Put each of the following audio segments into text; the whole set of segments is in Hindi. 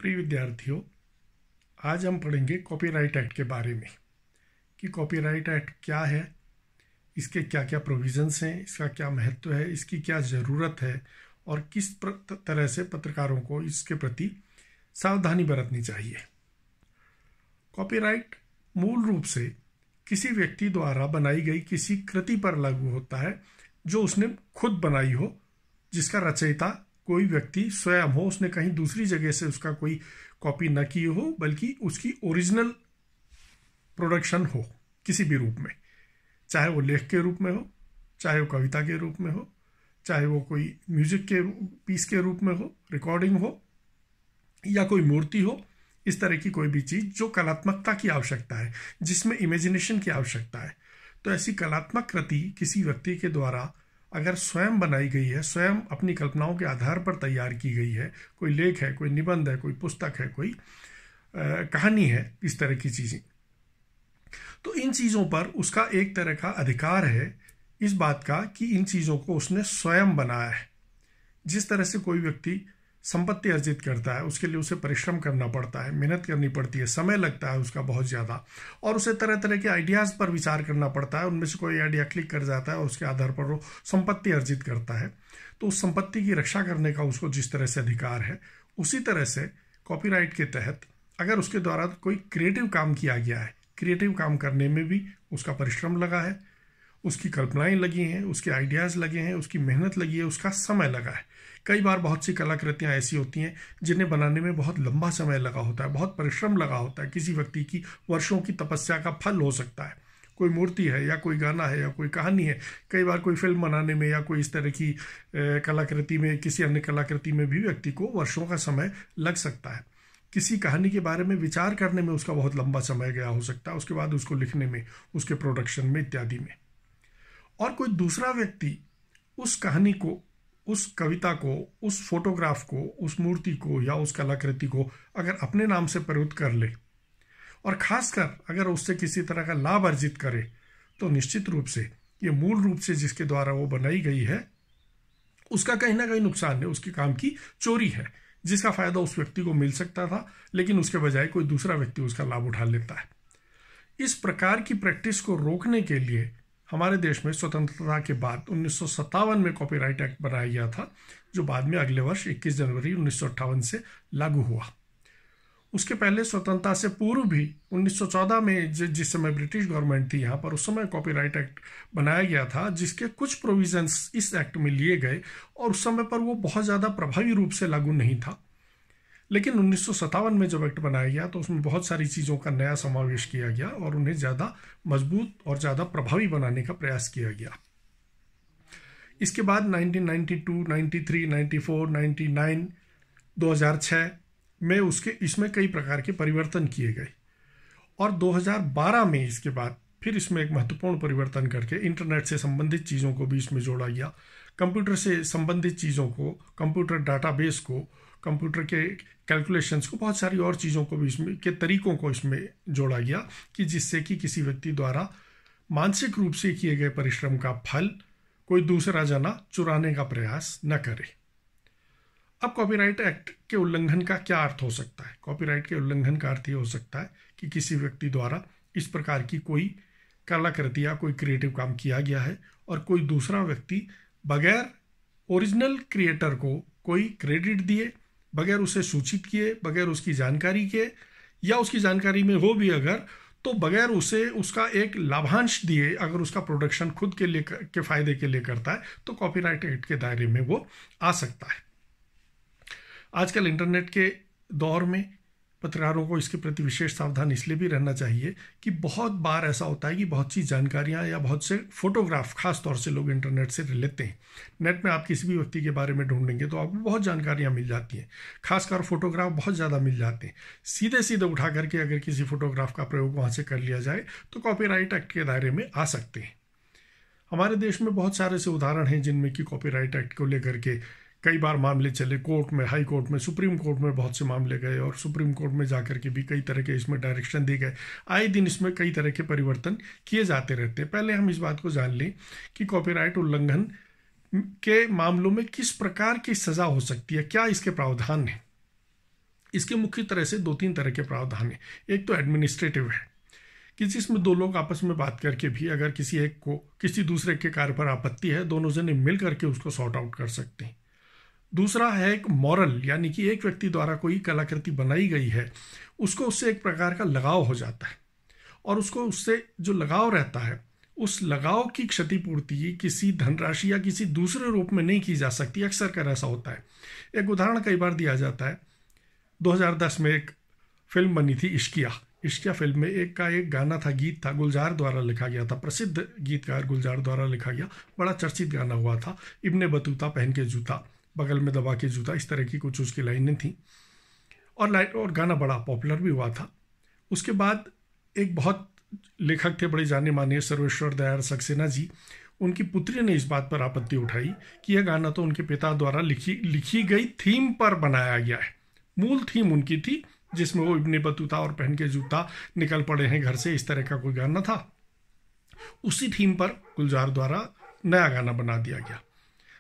प्रिय विद्यार्थियों, आज हम पढ़ेंगे कॉपीराइट एक्ट के बारे में कि कॉपीराइट एक्ट क्या है, इसके क्या क्या प्रोविजंस हैं, इसका क्या महत्व है, इसकी क्या ज़रूरत है और किस तरह से पत्रकारों को इसके प्रति सावधानी बरतनी चाहिए। कॉपीराइट मूल रूप से किसी व्यक्ति द्वारा बनाई गई किसी कृति पर लागू होता है जो उसने खुद बनाई हो, जिसका रचयिता कोई व्यक्ति स्वयं हो, उसने कहीं दूसरी जगह से उसका कोई कॉपी न की हो, बल्कि उसकी ओरिजिनल प्रोडक्शन हो किसी भी रूप में, चाहे वो लेख के रूप में हो, चाहे वो कविता के रूप में हो, चाहे वो कोई म्यूजिक के पीस के रूप में हो, रिकॉर्डिंग हो या कोई मूर्ति हो। इस तरह की कोई भी चीज़ जो कलात्मकता की आवश्यकता है, जिसमें इमेजिनेशन की आवश्यकता है, तो ऐसी कलात्मक कृति किसी व्यक्ति के द्वारा अगर स्वयं बनाई गई है, स्वयं अपनी कल्पनाओं के आधार पर तैयार की गई है, कोई लेख है, कोई निबंध है, कोई पुस्तक है, कोई कहानी है, इस तरह की चीज़ें, तो इन चीज़ों पर उसका एक तरह का अधिकार है इस बात का कि इन चीज़ों को उसने स्वयं बनाया है। जिस तरह से कोई व्यक्ति संपत्ति अर्जित करता है, उसके लिए उसे परिश्रम करना पड़ता है, मेहनत करनी पड़ती है, समय लगता है उसका बहुत ज़्यादा, और उसे तरह तरह के आइडियाज़ पर विचार करना पड़ता है। उनमें से कोई आइडिया क्लिक कर जाता है और उसके आधार पर वो संपत्ति अर्जित करता है। तो उस संपत्ति की रक्षा करने का उसको जिस तरह से अधिकार है, उसी तरह से कॉपीराइट के तहत अगर उसके द्वारा कोई क्रिएटिव काम किया गया है, क्रिएटिव काम करने में भी उसका परिश्रम लगा है, उसकी कल्पनाएं लगी हैं, उसके आइडियाज़ लगे हैं, उसकी मेहनत लगी है, उसका समय लगा है। कई बार बहुत सी कलाकृतियाँ ऐसी होती हैं जिन्हें बनाने में बहुत लंबा समय लगा होता है, बहुत परिश्रम लगा होता है, किसी व्यक्ति की वर्षों की तपस्या का फल हो सकता है। कोई मूर्ति है या कोई गाना है या कोई कहानी है, कई बार कोई फिल्म बनाने में या कोई इस तरह की कलाकृति में, किसी अन्य कलाकृति में भी व्यक्ति को वर्षों का समय लग सकता है। किसी कहानी के बारे में विचार करने में उसका बहुत लंबा समय गया हो सकता है, उसके बाद उसको लिखने में, उसके प्रोडक्शन में इत्यादि में। और कोई दूसरा व्यक्ति उस कहानी को, उस कविता को, उस फोटोग्राफ को, उस मूर्ति को या उस कलाकृति को अगर अपने नाम से प्रयुक्त कर ले और खासकर अगर उससे किसी तरह का लाभ अर्जित करे, तो निश्चित रूप से ये मूल रूप से जिसके द्वारा वो बनाई गई है उसका कहीं ना कहीं नुकसान है, उसके काम की चोरी है, जिसका फायदा उस व्यक्ति को मिल सकता था लेकिन उसके बजाय कोई दूसरा व्यक्ति उसका लाभ उठा लेता है। इस प्रकार की प्रैक्टिस को रोकने के लिए हमारे देश में स्वतंत्रता के बाद 1957 में कॉपीराइट एक्ट बनाया गया था, जो बाद में अगले वर्ष 21 जनवरी 1958 से लागू हुआ। उसके पहले स्वतंत्रता से पूर्व भी 1914 में जिस समय ब्रिटिश गवर्नमेंट थी यहाँ पर, उस समय कॉपीराइट एक्ट बनाया गया था, जिसके कुछ प्रोविजंस इस एक्ट में लिए गए और उस समय पर वो बहुत ज़्यादा प्रभावी रूप से लागू नहीं था। लेकिन 1957 में जब एक्ट बनाया गया तो उसमें बहुत सारी चीज़ों का नया समावेश किया गया और उन्हें ज़्यादा मजबूत और ज़्यादा प्रभावी बनाने का प्रयास किया गया। इसके बाद 1992, 93, 94, 99, 2006 में इसमें कई प्रकार के परिवर्तन किए गए और 2012 में इसके बाद फिर इसमें एक महत्वपूर्ण परिवर्तन करके इंटरनेट से संबंधित चीज़ों को भी इसमें जोड़ा गया, कंप्यूटर से संबंधित चीज़ों को, कंप्यूटर डाटाबेस को, कंप्यूटर के कैलकुलेशंस को, बहुत सारी और चीज़ों को भी इसमें के तरीकों को इसमें जोड़ा गया कि जिससे कि किसी व्यक्ति द्वारा मानसिक रूप से किए गए परिश्रम का फल कोई दूसरा जना चुराने का प्रयास न करे। अब कॉपीराइट एक्ट के उल्लंघन का क्या अर्थ हो सकता है? कॉपीराइट के उल्लंघन का अर्थ ये हो सकता है कि किसी व्यक्ति द्वारा इस प्रकार की कोई कलाकृति या कोई क्रिएटिव काम किया गया है और कोई दूसरा व्यक्ति बगैर ओरिजिनल क्रिएटर को कोई क्रेडिट दिए, बगैर उसे सूचित किए, बगैर उसकी जानकारी के, या उसकी जानकारी में हो भी अगर, तो बगैर उसे उसका एक लाभांश दिए अगर उसका प्रोडक्शन खुद के लिए के फायदे के लिए करता है, तो कॉपीराइट एक्ट के दायरे में वो आ सकता है। आजकल इंटरनेट के दौर में पत्रकारों को इसके प्रति विशेष सावधान इसलिए भी रहना चाहिए कि बहुत बार ऐसा होता है कि बहुत सी जानकारियां या बहुत से फोटोग्राफ खास तौर से लोग इंटरनेट से लेते हैं। नेट में आप किसी भी व्यक्ति के बारे में ढूंढेंगे तो आपको बहुत जानकारियां मिल जाती हैं, खासकर फोटोग्राफ बहुत ज़्यादा मिल जाते हैं। सीधे सीधे उठा करके अगर किसी फोटोग्राफ का प्रयोग वहाँ से कर लिया जाए तो कॉपीराइट एक्ट के दायरे में आ सकते हैं। हमारे देश में बहुत सारे से उदाहरण हैं जिनमें कि कॉपीराइट एक्ट को लेकर के कई बार मामले चले, कोर्ट में, हाई कोर्ट में, सुप्रीम कोर्ट में बहुत से मामले गए और सुप्रीम कोर्ट में जाकर के भी कई तरह के इसमें डायरेक्शन दिए गए। आए दिन इसमें कई तरह के परिवर्तन किए जाते रहते हैं। पहले हम इस बात को जान लें कि कॉपीराइट उल्लंघन के मामलों में किस प्रकार की सज़ा हो सकती है, क्या इसके प्रावधान हैं। इसके मुख्य तरह से 2-3 तरह के प्रावधान हैं। एक तो एडमिनिस्ट्रेटिव है कि जिसमें दो लोग आपस में बात करके भी अगर किसी एक को किसी दूसरे के कार्य पर आपत्ति है, दोनों जने मिल करके उसको सॉर्ट आउट कर सकते हैं। दूसरा है एक मॉरल, यानी कि एक व्यक्ति द्वारा कोई कलाकृति बनाई गई है, उसको उससे एक प्रकार का लगाव हो जाता है और उसको उससे जो लगाव रहता है, उस लगाव की क्षतिपूर्ति किसी धनराशि या किसी दूसरे रूप में नहीं की जा सकती। अक्सर कर ऐसा होता है। एक उदाहरण कई बार दिया जाता है। 2010 में एक फिल्म बनी थी इश्किया। इश्किया फिल्म में एक गाना था, गीत था, गुलजार द्वारा लिखा गया था, प्रसिद्ध गीतकार गुलजार द्वारा लिखा गया, बड़ा चर्चित गाना हुआ था। इब्ने बतूता पहन के जूता, बगल में दबा के जूता, इस तरह की कुछ उसकी लाइनें थी और गाना बड़ा पॉपुलर भी हुआ था। उसके बाद एक बहुत लेखक थे, बड़े जाने माने, सर्वेश्वर दयाल सक्सेना जी, उनकी पुत्री ने इस बात पर आपत्ति उठाई कि यह गाना तो उनके पिता द्वारा लिखी गई थीम पर बनाया गया है। मूल थीम उनकी थी जिसमें वो इब्ने बतूता और पहन के जूता निकल पड़े हैं घर से, इस तरह का कोई गाना था। उसी थीम पर गुलजार द्वारा नया गाना बना दिया गया।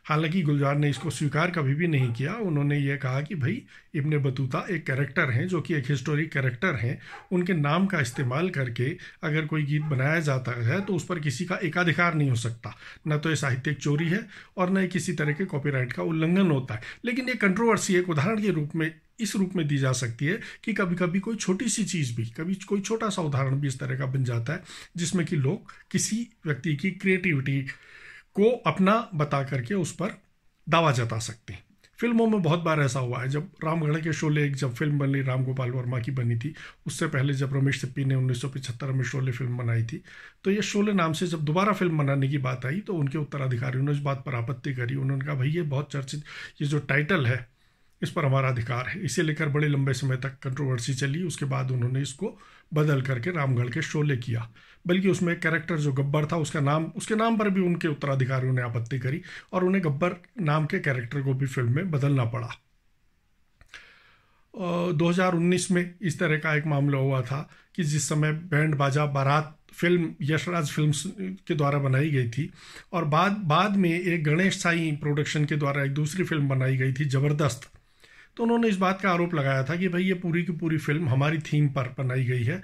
हालांकि गुलजार ने इसको स्वीकार कभी भी नहीं किया। उन्होंने ये कहा कि भाई इब्ने बतूता एक कैरेक्टर हैं, जो कि एक हिस्टोरिक कैरेक्टर हैं, उनके नाम का इस्तेमाल करके अगर कोई गीत बनाया जाता है तो उस पर किसी का एकाधिकार नहीं हो सकता। न तो ये साहित्यिक चोरी है और न ही किसी तरह के कॉपीराइट का उल्लंघन होता है। लेकिन ये कंट्रोवर्सी एक उदाहरण के रूप में इस रूप में दी जा सकती है कि कभी कभी कोई छोटी सी चीज़ भी, कभी कोई छोटा सा उदाहरण भी इस तरह का बन जाता है जिसमें कि लोग किसी व्यक्ति की क्रिएटिविटी को अपना बता करके उस पर दावा जता सकते हैं। फिल्मों में बहुत बार ऐसा हुआ है। जब रामगढ़ के शोले, एक जब फिल्म बनी, राम गोपाल वर्मा की बनी थी, उससे पहले जब रमेश सिप्पी ने 1975 में शोले फिल्म बनाई थी, तो ये शोले नाम से जब दोबारा फिल्म बनाने की बात आई तो उनके उत्तराधिकारियों ने इस बात पर आपत्ति करी। उन्होंने कहा भाई ये बहुत चर्चित, ये जो टाइटल है इस पर हमारा अधिकार है। इसे लेकर बड़े लंबे समय तक कंट्रोवर्सी चली। उसके बाद उन्होंने इसको बदल करके रामगढ़ के शोले किया। बल्कि उसमें एक कैरेक्टर जो गब्बर था, उसके नाम पर भी उनके उत्तराधिकारियों ने आपत्ति करी और उन्हें गब्बर नाम के कैरेक्टर को भी फिल्म में बदलना पड़ा। 2019 में इस तरह का एक मामला हुआ था कि जिस समय बैंड बाजा बारात फिल्म यशराज फिल्म्स के द्वारा बनाई गई थी और बाद में एक गणेश साई प्रोडक्शन के द्वारा एक दूसरी फिल्म बनाई गई थी जबरदस्त। तो उन्होंने इस बात का आरोप लगाया था कि भाई ये पूरी की पूरी फिल्म हमारी थीम पर बनाई गई है,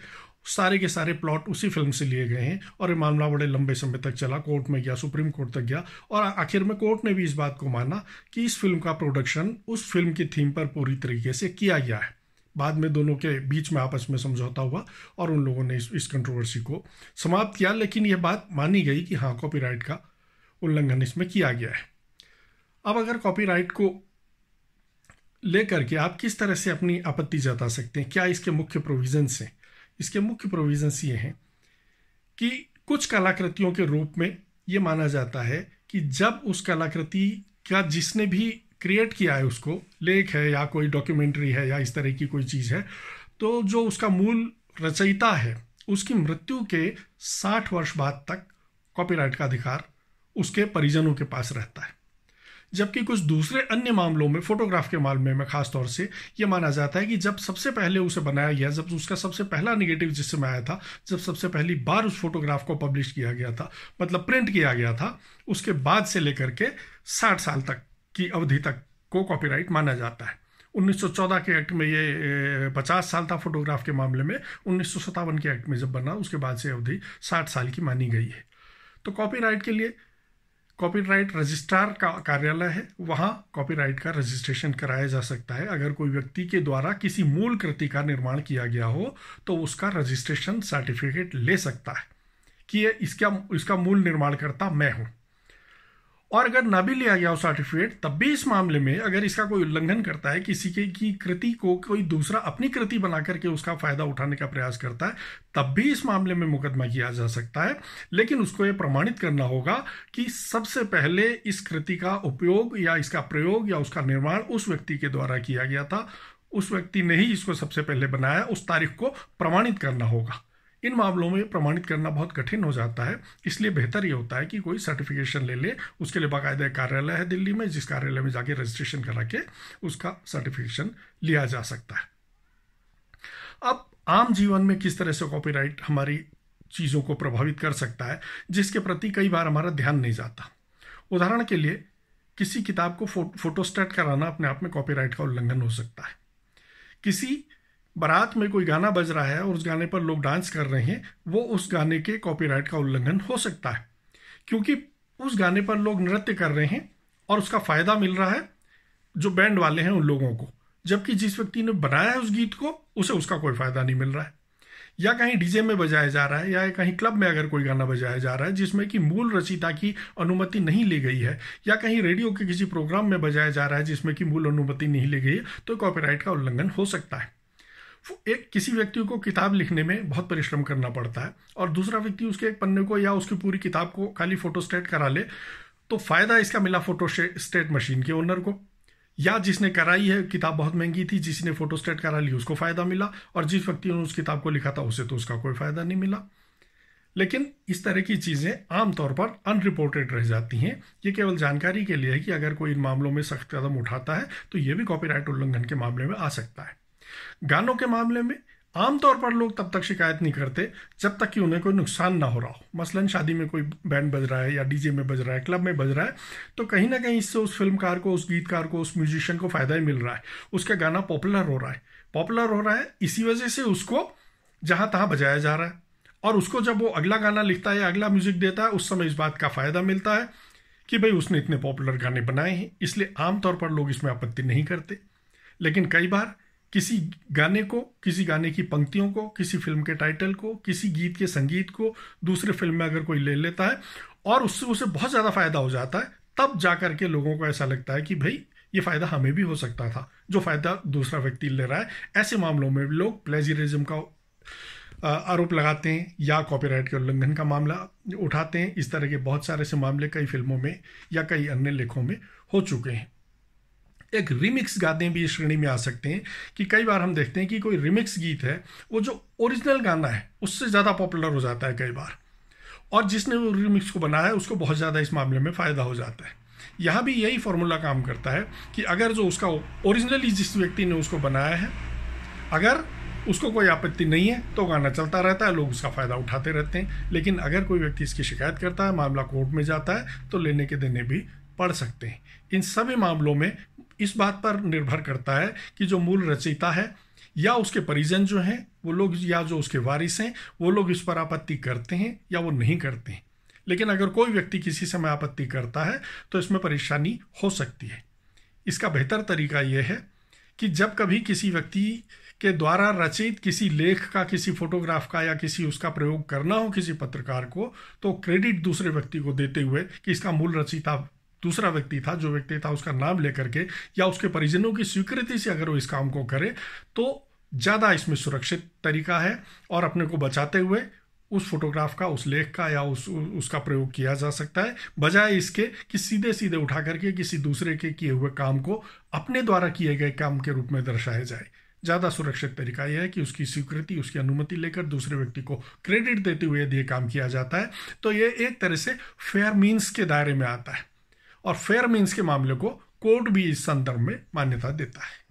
सारे के सारे प्लॉट उसी फिल्म से लिए गए हैं। और ये मामला बड़े लंबे समय तक चला, कोर्ट में गया, सुप्रीम कोर्ट तक गया और आखिर में कोर्ट ने भी इस बात को माना कि इस फिल्म का प्रोडक्शन उस फिल्म की थीम पर पूरी तरीके से किया गया है। बाद में दोनों के बीच में आपस में समझौता हुआ और उन लोगों ने इस कंट्रोवर्सी को समाप्त किया। लेकिन यह बात मानी गई कि हाँ, कॉपीराइट का उल्लंघन इसमें किया गया है। अब अगर कॉपीराइट को लेकर के आप किस तरह से अपनी आपत्ति जता सकते हैं, क्या इसके मुख्य प्रोविजंस हैं? इसके मुख्य प्रोविजंस ये हैं कि कुछ कलाकृतियों के रूप में ये माना जाता है कि जब उस कलाकृति का जिसने भी क्रिएट किया है, उसको लेख है या कोई डॉक्यूमेंट्री है या इस तरह की कोई चीज़ है, तो जो उसका मूल रचयिता है उसकी मृत्यु के 60 वर्ष बाद तक कॉपीराइट का अधिकार उसके परिजनों के पास रहता है। जबकि कुछ दूसरे अन्य मामलों में, फोटोग्राफ के मामले में खास तौर से ये माना जाता है कि जब सबसे पहले उसे बनाया गया, जब उसका सबसे पहला निगेटिव जिस समय आया था, जब सबसे पहली बार उस फोटोग्राफ को पब्लिश किया गया था, मतलब प्रिंट किया गया था, उसके बाद से लेकर के 60 साल तक की अवधि तक को कॉपीराइट माना जाता है। 1914 के एक्ट में ये 50 साल था फोटोग्राफ के मामले में। 1957 के एक्ट में जब बना उसके बाद से अवधि 60 साल की मानी गई है। तो कॉपीराइट के लिए कॉपीराइट रजिस्ट्रार का कार्यालय है, वहाँ कॉपीराइट का रजिस्ट्रेशन कराया जा सकता है। अगर कोई व्यक्ति के द्वारा किसी मूल कृति का निर्माण किया गया हो तो उसका रजिस्ट्रेशन सर्टिफिकेट ले सकता है कि ये इसका मूल निर्माणकर्ता मैं हूँ। और अगर ना भी लिया गया हो सर्टिफिकेट, तब भी इस मामले में अगर इसका कोई उल्लंघन करता है, किसी की कृति को कोई दूसरा अपनी कृति बना करके उसका फायदा उठाने का प्रयास करता है, तब भी इस मामले में मुकदमा किया जा सकता है। लेकिन उसको ये प्रमाणित करना होगा कि सबसे पहले इस कृति का उपयोग या इसका प्रयोग या उसका निर्माण उस व्यक्ति के द्वारा किया गया था, उस व्यक्ति ने ही इसको सबसे पहले बनाया, उस तारीख को प्रमाणित करना होगा। इन मामलों में प्रमाणित करना बहुत कठिन हो जाता है, इसलिए बेहतर ये होता है कि कोई सर्टिफिकेशन ले ले। उसके लिए बाकायदा कार्यालय है दिल्ली में, जिस कार्यालय में जाके रजिस्ट्रेशन करा के उसका सर्टिफिकेशन लिया जा सकता है। अब आम जीवन में किस तरह से कॉपीराइट हमारी चीज़ों को प्रभावित कर सकता है, जिसके प्रति कई बार हमारा ध्यान नहीं जाता। उदाहरण के लिए, किसी किताब को फोटोस्टेट कराना अपने आप में कॉपीराइट का उल्लंघन हो सकता है। किसी बारात में कोई गाना बज रहा है और उस गाने पर लोग डांस कर रहे हैं, वो उस गाने के कॉपीराइट का उल्लंघन हो सकता है, क्योंकि उस गाने पर लोग नृत्य कर रहे हैं और उसका फायदा मिल रहा है जो बैंड वाले हैं उन लोगों को, जबकि जिस व्यक्ति ने बनाया है उस गीत को उसे उसका कोई फायदा नहीं मिल रहा है। या कहीं डीजे में बजाया जा रहा है या कहीं क्लब में अगर कोई गाना बजाया जा रहा है जिसमें कि मूल रचयिता की अनुमति नहीं ली गई है, या कहीं रेडियो के किसी प्रोग्राम में बजाया जा रहा है जिसमें कि मूल अनुमति नहीं ली गई है, तो कॉपीराइट का उल्लंघन हो सकता है। एक किसी व्यक्ति को किताब लिखने में बहुत परिश्रम करना पड़ता है और दूसरा व्यक्ति उसके एक पन्ने को या उसकी पूरी किताब को खाली फोटोस्टेट करा ले, तो फायदा इसका मिला फोटोस्टेट मशीन के ओनर को, या जिसने कराई है किताब बहुत महंगी थी, जिसने फोटोस्टेट करा ली उसको फायदा मिला, और जिस व्यक्ति ने उस किताब को लिखा था उसे तो उसका कोई फायदा नहीं मिला। लेकिन इस तरह की चीज़ें आमतौर पर अनरिपोर्टेड रह जाती हैं। ये केवल जानकारी के लिए है कि अगर कोई इन मामलों में सख्त कदम उठाता है तो ये भी कॉपीराइट उल्लंघन के मामले में आ सकता है। गानों के मामले में आमतौर पर लोग तब तक शिकायत नहीं करते जब तक कि उन्हें कोई नुकसान ना हो रहा हो। मसलन शादी में कोई बैंड बज रहा है या डीजे में बज रहा है, क्लब में बज रहा है, तो कहीं ना कहीं इससे उस फिल्मकार को, उस गीतकार को, उस म्यूजिशियन को फायदा ही मिल रहा है, उसका गाना पॉपुलर हो रहा है। इसी वजह से उसको जहां तहां बजाया जा रहा है, और उसको जब वो अगला गाना लिखता है या अगला म्यूजिक देता है उस समय इस बात का फायदा मिलता है कि भाई उसने इतने पॉपुलर गाने बनाए हैं, इसलिए आमतौर पर लोग इसमें आपत्ति नहीं करते। लेकिन कई बार किसी गाने को, किसी गाने की पंक्तियों को, किसी फिल्म के टाइटल को, किसी गीत के संगीत को दूसरे फिल्म में अगर कोई ले लेता है और उससे उसे बहुत ज़्यादा फायदा हो जाता है, तब जाकर के लोगों को ऐसा लगता है कि भाई ये फायदा हमें भी हो सकता था जो फायदा दूसरा व्यक्ति ले रहा है। ऐसे मामलों में भी लोग प्लेजरिज्म का आरोप लगाते हैं या कॉपीराइट के उल्लंघन का मामला उठाते हैं। इस तरह के बहुत सारे से मामले कई फिल्मों में या कई अन्य लेखों में हो चुके हैं। एक रिमिक्स गाने भी इस श्रेणी में आ सकते हैं कि कई बार हम देखते हैं कि कोई रिमिक्स गीत है, वो जो ओरिजिनल गाना है उससे ज़्यादा पॉपुलर हो जाता है कई बार, और जिसने वो रिमिक्स को बनाया है उसको बहुत ज़्यादा इस मामले में फ़ायदा हो जाता है। यहाँ भी यही फॉर्मूला काम करता है कि अगर जो उसका ओरिजिनली जिस व्यक्ति ने उसको बनाया है, अगर उसको कोई आपत्ति नहीं है तो गाना चलता रहता है, लोग उसका फ़ायदा उठाते रहते हैं। लेकिन अगर कोई व्यक्ति इसकी शिकायत करता है, मामला कोर्ट में जाता है, तो लेने के देने भी पड़ सकते हैं। इन सभी मामलों में इस बात पर निर्भर करता है कि जो मूल रचयिता है या उसके परिजन जो हैं वो लोग, या जो उसके वारिस हैं वो लोग इस पर आपत्ति करते हैं या वो नहीं करते हैं। लेकिन अगर कोई व्यक्ति किसी समय आपत्ति करता है तो इसमें परेशानी हो सकती है। इसका बेहतर तरीका यह है कि जब कभी किसी व्यक्ति के द्वारा रचित किसी लेख का, किसी फोटोग्राफ का या किसी उसका प्रयोग करना हो किसी पत्रकार को, तो क्रेडिट दूसरे व्यक्ति को देते हुए कि इसका मूल रचयिता दूसरा व्यक्ति था, जो व्यक्ति था उसका नाम लेकर के या उसके परिजनों की स्वीकृति से अगर वो इस काम को करे तो ज़्यादा इसमें सुरक्षित तरीका है और अपने को बचाते हुए उस फोटोग्राफ का, उस लेख का या उसका प्रयोग किया जा सकता है, बजाय इसके कि सीधे सीधे उठा करके किसी दूसरे के किए हुए काम को अपने द्वारा किए गए काम के रूप में दर्शाया जाए। ज़्यादा सुरक्षित तरीका यह है कि उसकी स्वीकृति, उसकी अनुमति लेकर दूसरे व्यक्ति को क्रेडिट देते हुए यदि ये काम किया जाता है तो ये एक तरह से फेयर मीन्स के दायरे में आता है, और फेयर मीन्स के मामले को कोर्ट भी इस संदर्भ में मान्यता देता है।